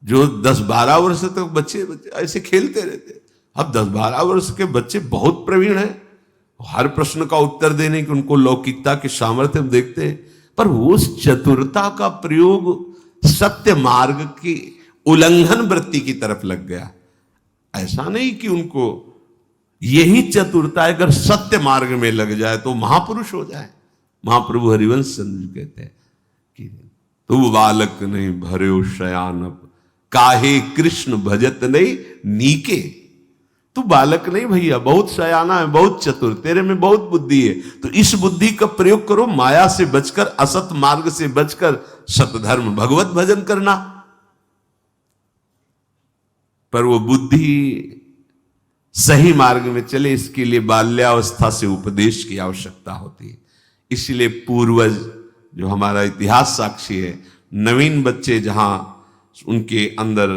जो 10-12 वर्ष तक बच्चे ऐसे खेलते रहते, अब 10-12 वर्ष के बच्चे बहुत प्रवीण हैं, हर प्रश्न का उत्तर देने की उनको लौकिकता के सामर्थ्य हम देखते हैं, पर उस चतुरता का प्रयोग सत्य मार्ग की उल्लंघन वृत्ति की तरफ लग गया। ऐसा नहीं कि उनको यही चतुरता अगर सत्य मार्ग में लग जाए तो महापुरुष हो जाए। महाप्रभु हरिवंश चंद्र जी कहते हैं कि तू बालक नहीं भर्यो शयानप, काहे कृष्ण भजत नहीं नीके। तू बालक नहीं भैया, बहुत शयाना है, बहुत चतुर, तेरे में बहुत बुद्धि है, तो इस बुद्धि का प्रयोग करो माया से बचकर, असत मार्ग से बचकर सतधर्म भगवत भजन करना। पर वो बुद्धि सही मार्ग में चले, इसके लिए बाल्यावस्था से उपदेश की आवश्यकता होती है। इसलिए पूर्वज जो हमारा इतिहास साक्षी है, नवीन बच्चे जहां उनके अंदर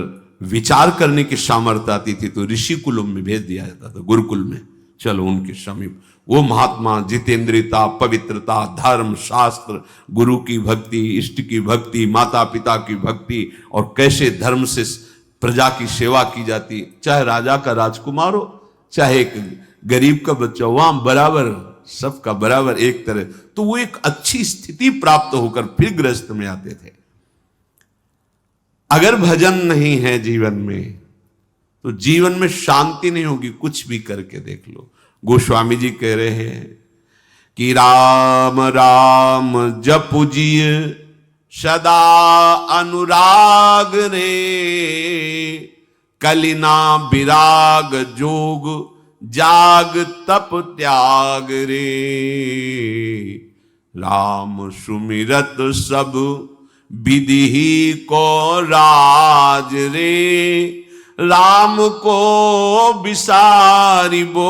विचार करने की सामर्थ्य आती थी तो ऋषि कुलों में भेज दिया जाता था, गुरुकुल में, चलो उनके समीप। वो महात्मा जितेंद्रियता, पवित्रता, धर्म, शास्त्र, गुरु की भक्ति, इष्ट की भक्ति, माता पिता की भक्ति, और कैसे धर्म से प्रजा की सेवा की जाती, चाहे राजा का राजकुमार हो, चाहे एक गरीब का बच्चा, वहां बराबर सबका बराबर एक तरह। तो वो एक अच्छी स्थिति प्राप्त होकर फिर गृहस्थ में आते थे। अगर भजन नहीं है जीवन में तो जीवन में शांति नहीं होगी, कुछ भी करके देख लो। गोस्वामी जी कह रहे हैं कि राम राम जपुजिय सदा अनुराग रे, कलिना विराग जोग जाग तप त्याग रे। राम सुमिरत सब विधि को राज रे, राम को विसारिबो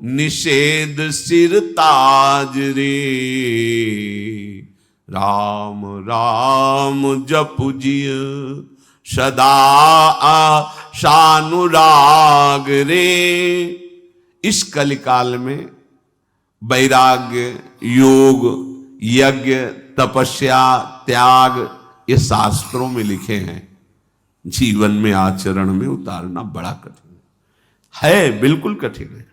निषेध सिर ताज रे। राम राम जपुजिय सदा शानुराग रे। इस कलिकाल में वैराग्य, योग, यज्ञ, तपस्या, त्याग, ये शास्त्रों में लिखे हैं, जीवन में आचरण में उतारना बड़ा कठिन है, बिल्कुल कठिन है।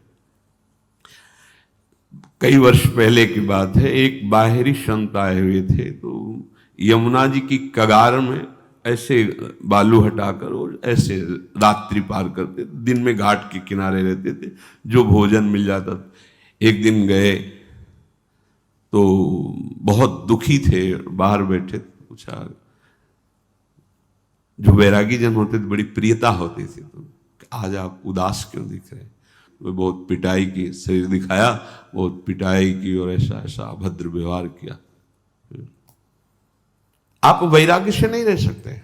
कई वर्ष पहले की बात है, एक बाहरी संत आए हुए थे, तो यमुना जी की कगार में ऐसे बालू हटाकर और ऐसे रात्रि पार करते, दिन में घाट के किनारे रहते थे, जो भोजन मिल जाता था। एक दिन गए तो बहुत दुखी थे, बाहर बैठे, पूछा, जो वैरागी जन होते थे बड़ी प्रियता होती थी, तो आज आप उदास क्यों दिख रहे हैं? वो बहुत पिटाई की, शरीर दिखाया, बहुत पिटाई की और ऐसा ऐसा अभद्र व्यवहार किया। आप वैराग्य से नहीं रह सकते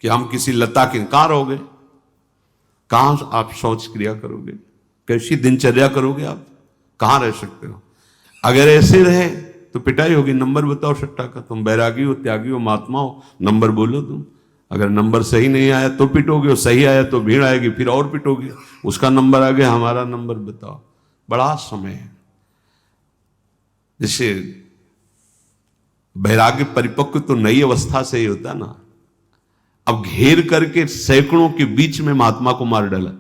कि हम किसी लता के, कहां रहोगे, कहां आप शौच क्रिया करोगे, कैसी दिनचर्या करोगे, आप कहां रह सकते हो? अगर ऐसे रहे तो पिटाई होगी। नंबर बताओ सट्टा का, तुम बैरागी हो, त्यागी हो, महात्मा हो, नंबर बोलो तुम। अगर नंबर सही नहीं आया तो पिटोगे, और सही आया तो भीड़ आएगी, फिर और पिटोगे। उसका नंबर आ गया, हमारा नंबर बताओ। बड़ा समय है। जैसे वैराग्य परिपक्व तो नई अवस्था से ही होता ना। अब घेर करके सैकड़ों के बीच में महात्मा को मार डाला,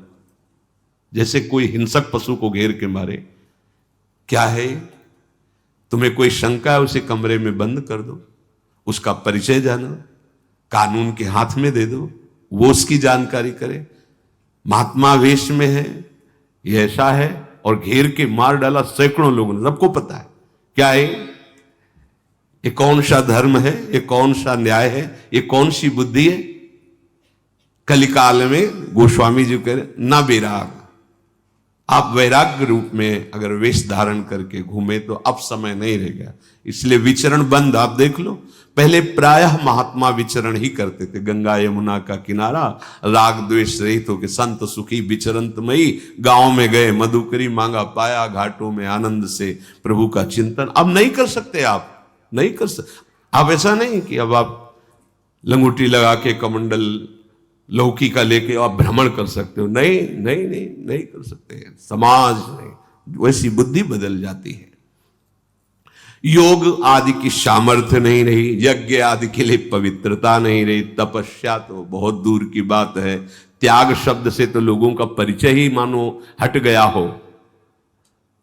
जैसे कोई हिंसक पशु को घेर के मारे। क्या है? तुम्हें कोई शंका है, उसे कमरे में बंद कर दो, उसका परिचय जानो, कानून के हाथ में दे दो, वो उसकी जानकारी करे। महात्मा वेश में है, ये ऐसा है, और घेर के मार डाला सैकड़ों लोगों ने। सबको पता है क्या है ये, कौन सा धर्म है, ये कौन सा न्याय है, ये कौन सी बुद्धि है। कलिकाल में गोस्वामी जी कह रहे, ना विराग। आप वैराग्य रूप में अगर वेश धारण करके घूमे तो अब समय नहीं रह गया, इसलिए विचरण बंद। आप देख लो, पहले प्रायः महात्मा विचरण ही करते थे, गंगा यमुना का किनारा, राग द्वेष रहित होकर संत सुखी विचरंतमयी। गांव में गए, मधुकरी मांगा पाया, घाटों में आनंद से प्रभु का चिंतन। अब नहीं कर सकते, आप नहीं कर सकते। आप ऐसा नहीं कि अब आप लंगोटी लगा के कमंडल लौकी का लेके आप भ्रमण कर सकते हो। नहीं नहीं नहीं नहीं कर सकते। समाज में वैसी बुद्धि बदल जाती है। योग आदि की सामर्थ्य नहीं रही, यज्ञ आदि के लिए पवित्रता नहीं रही, तपस्या तो बहुत दूर की बात है। त्याग शब्द से तो लोगों का परिचय ही मानो हट गया हो,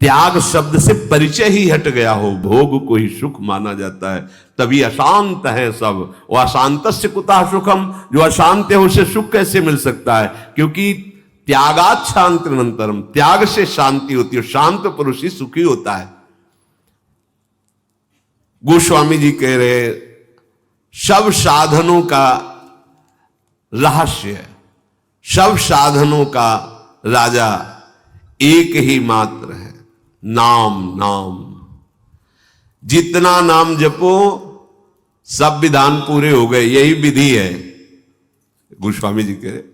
त्याग शब्द से परिचय ही हट गया हो, भोग को ही सुख माना जाता है, तभी अशांत है सब। वो अशांतस्य कुतः सुखम, जो अशांत है उसे सुख कैसे मिल सकता है? क्योंकि त्यागात शांतिरंतरम, त्याग से शांति होती है, शांत पुरुष ही सुखी होता है। गोस्वामी जी कह रहे सब साधनों का रहस्य, सब साधनों का राजा एक ही मात्र है, नाम। नाम जितना नाम जपो सब विधान पूरे हो गए, यही विधि है। गोस्वामी जी कह रहे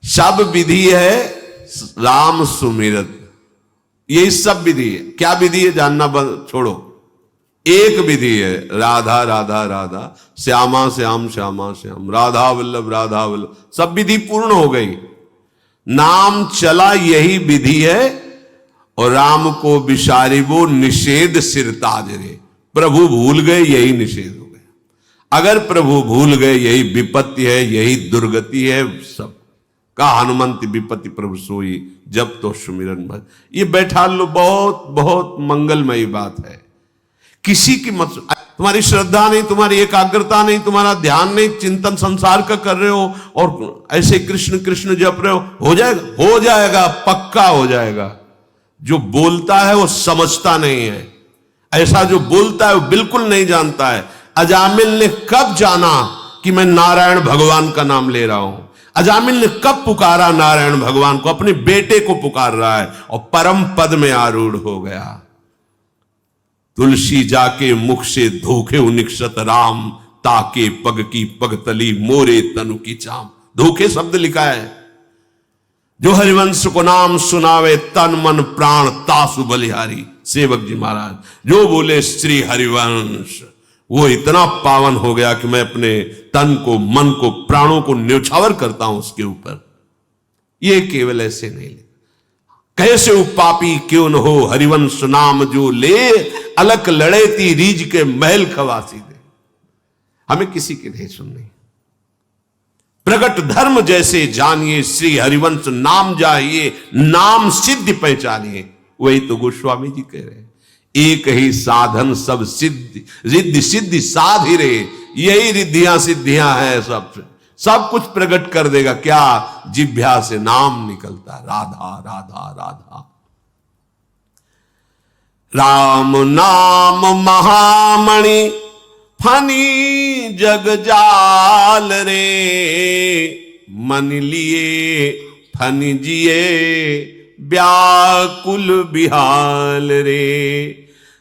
सब विधि है राम सुमिरत, यही सब विधि है। क्या विधि है जानना छोड़ो, एक विधि है, राधा राधा राधा, श्यामा श्याम श्यामा श्याम, राधा वल्लभ राधा वल्लभ, सब विधि पूर्ण हो गई। नाम चला यही विधि है, और राम को बिसारी वो निषेध सिरताज रे, प्रभु भूल गए यही निषेध हो गया। अगर प्रभु भूल गए यही विपत्ति है, यही दुर्गति है सब का। हनुमंत विपत्ति प्रभु सोई, जब तो सुमिरन भज। ये बैठा लो, बहुत बहुत मंगलमयी बात है। किसी की मत, तुम्हारी श्रद्धा नहीं, तुम्हारी एकाग्रता नहीं, तुम्हारा ध्यान नहीं, चिंतन संसार का कर रहे हो और ऐसे कृष्ण कृष्ण जप रहे हो जाएगा, हो जाएगा, पक्का हो जाएगा। जो बोलता है वो समझता नहीं है, ऐसा जो बोलता है वो बिल्कुल नहीं जानता है। अजामिल ने कब जाना कि मैं नारायण भगवान का नाम ले रहा हूं? अजामिल ने कब पुकारा नारायण भगवान को? अपने बेटे को पुकार रहा है और परम पद में आरूढ़ हो गया। तुलसी जाके मुख से धोखे निक्षत राम, ताके पग की पगतली मोरे तनु की चाम। धोखे शब्द लिखा है। जो हरिवंश को नाम सुनावे तन मन प्राण तासु बलिहारी, सेवक जी महाराज जो बोले श्री हरिवंश, वो इतना पावन हो गया कि मैं अपने तन को, मन को, प्राणों को न्यौछावर करता हूं उसके ऊपर। ये केवल ऐसे नहीं ले, कैसे उपापी क्यों न हो हरिवंश नाम जो ले, अलक लड़ेती रीज के महल खवासी दे। हमें किसी की नहीं सुननी। प्रगट धर्म जैसे जानिए, श्री हरिवंश नाम जाइए, नाम सिद्धि पहचानिए। वही तो गोस्वामी जी कह रहे हैं, एक ही साधन सब सिद्धि, रिद्धि सिद्धि साध ही रहे। यही रिद्धियां सिद्धियां हैं, सब कुछ प्रकट कर देगा। क्या? जिह्वा से नाम निकलता, राधा राधा राधा। राम नाम महामणि फनी जग जाल रे, मन लिए फन जिए व्याकुल बिहाल रे।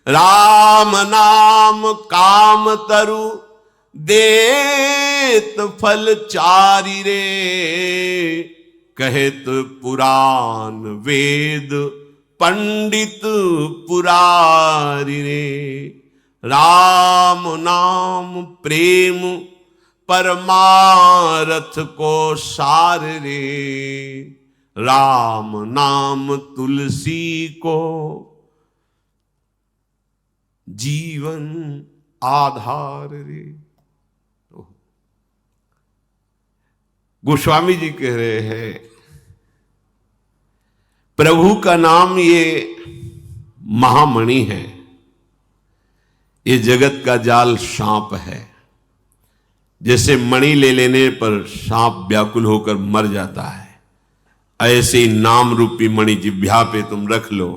राम नाम काम तरु देत फल चारि रे, कहत पुराण वेद पंडित पुरारी रे। राम नाम प्रेम परमारथ को सार रे, राम नाम तुलसी को जीवन आधार रे। गोस्वामी जी कह रहे हैं, प्रभु का नाम ये महामणि है, ये जगत का जाल सांप है। जैसे मणि ले लेने पर सांप व्याकुल होकर मर जाता है, ऐसे ही नाम रूपी मणि जिह्वा पे तुम रख लो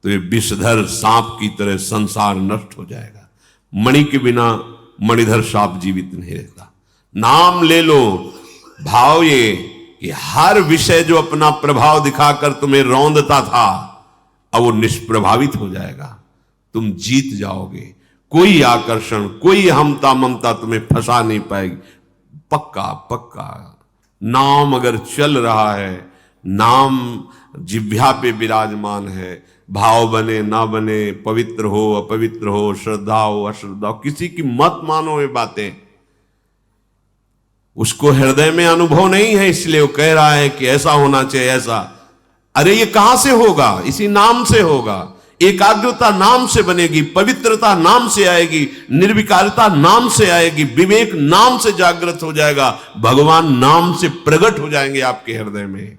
तो ये विषधर सांप की तरह संसार नष्ट हो जाएगा। मणि के बिना मणिधर सांप जीवित नहीं रहता। नाम ले लो, भाव ये कि हर विषय जो अपना प्रभाव दिखाकर तुम्हें रौंदता था, अब वो निष्प्रभावित हो जाएगा, तुम जीत जाओगे। कोई आकर्षण, कोई हमता ममता तुम्हें फंसा नहीं पाएगी। पक्का पक्का नाम अगर चल रहा है, नाम जिह्वा पे विराजमान है, भाव बने ना बने, पवित्र हो अपवित्र हो, श्रद्धा हो अश्रद्धा हो, किसी की मत मानो ये बातें। उसको हृदय में अनुभव नहीं है, इसलिए वो कह रहा है कि ऐसा होना चाहिए ऐसा। अरे ये कहां से होगा? इसी नाम से होगा। एकाग्रता नाम से बनेगी, पवित्रता नाम से आएगी, निर्विकारता नाम से आएगी, विवेक नाम से जागृत हो जाएगा, भगवान नाम से प्रकट हो जाएंगे आपके हृदय में।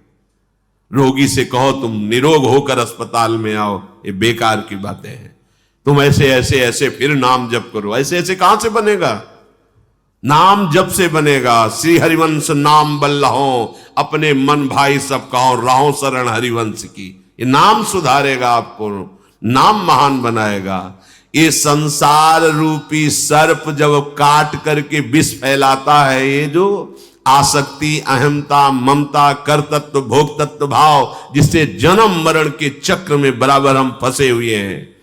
रोगी से कहो तुम निरोग होकर अस्पताल में आओ, ये बेकार की बातें हैं। तुम ऐसे ऐसे ऐसे फिर नाम जप करो, ऐसे ऐसे कहां से बनेगा? नाम जप से बनेगा। श्री हरिवंश नाम बल्लहो, अपने मन भाई सब कहो, राहो शरण हरिवंश की। ये नाम सुधारेगा आपको, नाम महान बनाएगा। ये संसार रूपी सर्प जब काट करके विष फैलाता है, ये जो आसक्ति, अहमता, ममता, कर्तृत्व, भोक्तत्व भाव, जिससे जन्म मरण के चक्र में बराबर हम फंसे हुए हैं,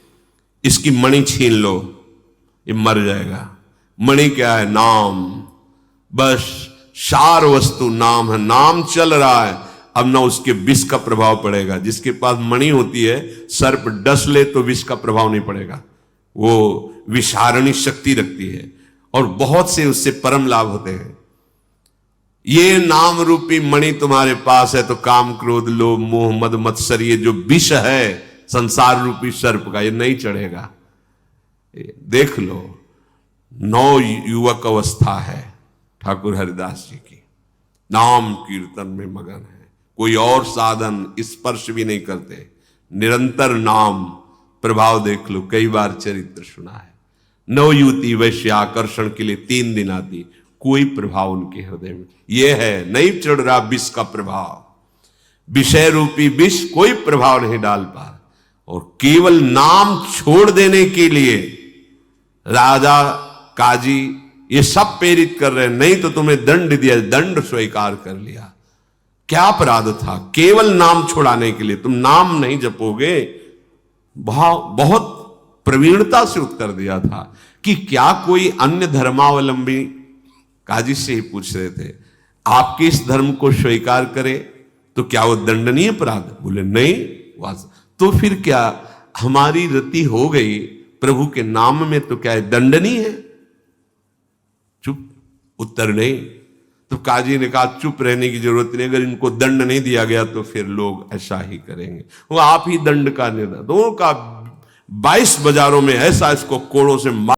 इसकी मणि छीन लो, ये मर जाएगा। मणि क्या है? नाम। बस सार वस्तु नाम है। नाम चल रहा है, अब ना उसके विष का प्रभाव पड़ेगा। जिसके पास मणि होती है, सर्प डस ले तो विष का प्रभाव नहीं पड़ेगा, वो विषारणी शक्ति रखती है और बहुत से उससे परम लाभ होते हैं। ये नाम रूपी मणि तुम्हारे पास है तो काम, क्रोध, लोभ, मोह, मद, मत्सर, ये जो विष है संसार रूपी सर्प का, ये नहीं चढ़ेगा। देख लो, 9 युवक अवस्था है ठाकुर हरिदास जी की, नाम कीर्तन में मगन है, कोई और साधन स्पर्श भी नहीं करते, निरंतर नाम। प्रभाव देख लो, कई बार चरित्र सुना है। 9 युवती वैश्य आकर्षण के लिए 3 दिन आती, कोई प्रभाव उनके हृदय में यह है, नहीं चढ़ रहा विष का प्रभाव, विषय रूपी विष कोई प्रभाव नहीं डाल पा। और केवल नाम छोड़ देने के लिए राजा काजी ये सब प्रेरित कर रहे हैं, नहीं तो तुम्हें दंड दिया, दंड स्वीकार कर लिया। क्या अपराध था? केवल नाम छुड़ाने के लिए। तुम नाम नहीं जपोगे, बहुत प्रवीणता से उत्तर दिया था कि क्या कोई अन्य धर्मावलंबी, काजी से ही पूछ रहे थे, आपके इस धर्म को स्वीकार करे तो क्या वो दंडनीय अपराध? बोले नहीं। तो फिर क्या हमारी रति हो गई प्रभु के नाम में, तो क्या दंडनीय है? चुप, उत्तर नहीं। तो काजी ने कहा चुप रहने की जरूरत नहीं, अगर इनको दंड नहीं दिया गया तो फिर लोग ऐसा ही करेंगे, वो आप ही दंड का निर्णय। दोनों का 22 बाजारों में ऐसा इसको कोड़ों से